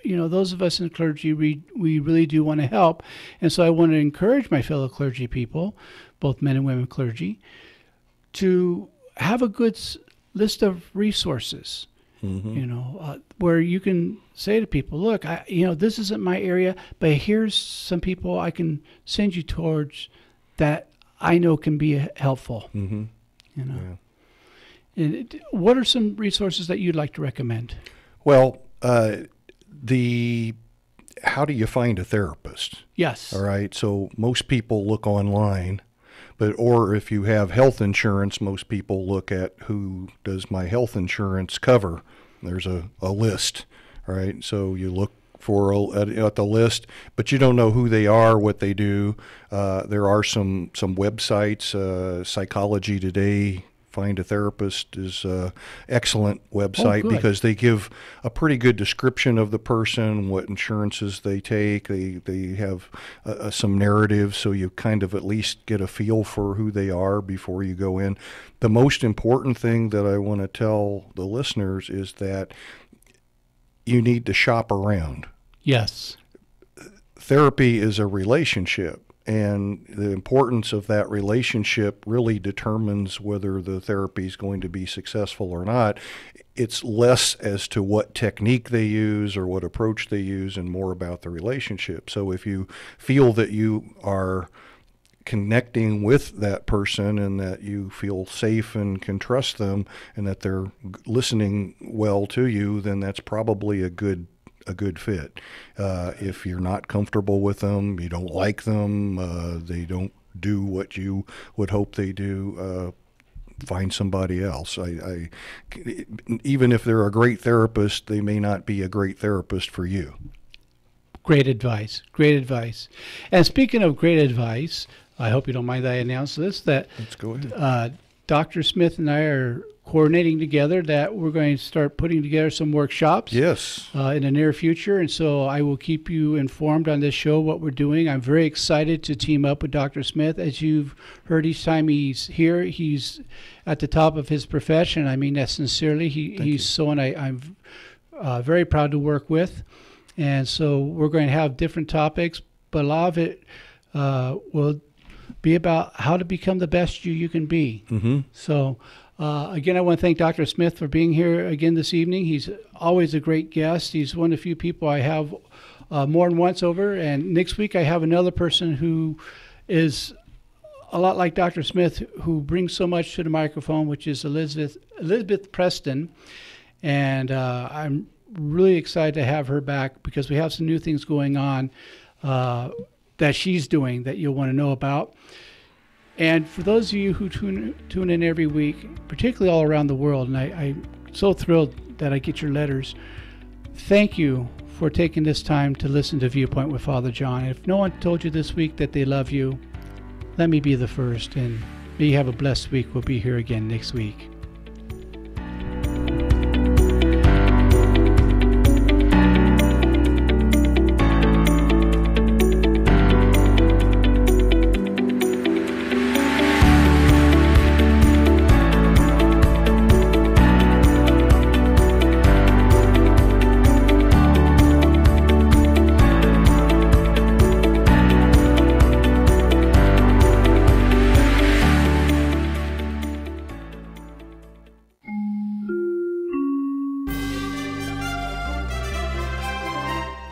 Those of us in clergy, we really do want to help. And so I want to encourage my fellow clergy people, both men and women clergy, to have a good list of resources. Mm-hmm. Where you can say to people, look, this isn't my area, but here's some people I can send you towards that I know can be helpful. Mm-hmm. Yeah. And what are some resources that you'd like to recommend? Well, how do you find a therapist? Yes. All right. So most people look online or if you have health insurance, most people look at who does my health insurance cover. There's a list, right? So you look at the list, but you don't know who they are, what they do. There are some websites, Psychology Today, Find a Therapist is an excellent website because they give a pretty good description of the person, what insurances they take. They have some narratives, so you kind of at least get a feel for who they are before you go in. The most important thing that I want to tell the listeners is that you need to shop around. Yes. Therapy is a relationship. And the importance of that relationship really determines whether the therapy is going to be successful or not. It's less as to what technique they use or what approach they use and more about the relationship. So if you feel that you are connecting with that person and that you feel safe and can trust them and that they're listening well to you, then that's probably a good fit. If you're not comfortable with them, you don't like them, they don't do what you would hope they do, find somebody else. Even if they're a great therapist, they may not be a great therapist for you. Great advice. Great advice. And speaking of great advice, I hope you don't mind that I announce this, that let's go ahead. Dr. Smith and I are coordinating together that we're going to start putting together some workshops. Yes. In the near future. And so I will keep you informed on this show, what we're doing. I'm very excited to team up with Dr. Smith. As you've heard each time he's here, he's at the top of his profession. I mean that sincerely. He's someone I'm very proud to work with. And so we're going to have different topics, but a lot of it will be about how to become the best you can be. Mm-hmm. So again, I want to thank Dr. Smith for being here again this evening. He's always a great guest. He's one of the few people I have more than once over. And next week I have another person who is a lot like Dr. Smith, who brings so much to the microphone, which is Elizabeth Preston. And I'm really excited to have her back because we have some new things going on that she's doing that you'll want to know about. And for those of you who tune in every week, particularly all around the world, and I'm so thrilled that I get your letters, thank you for taking this time to listen to Viewpoint with Father John. If no one told you this week that they love you, let me be the first. And may you have a blessed week. We'll be here again next week.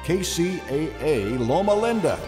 KCAA Loma Linda.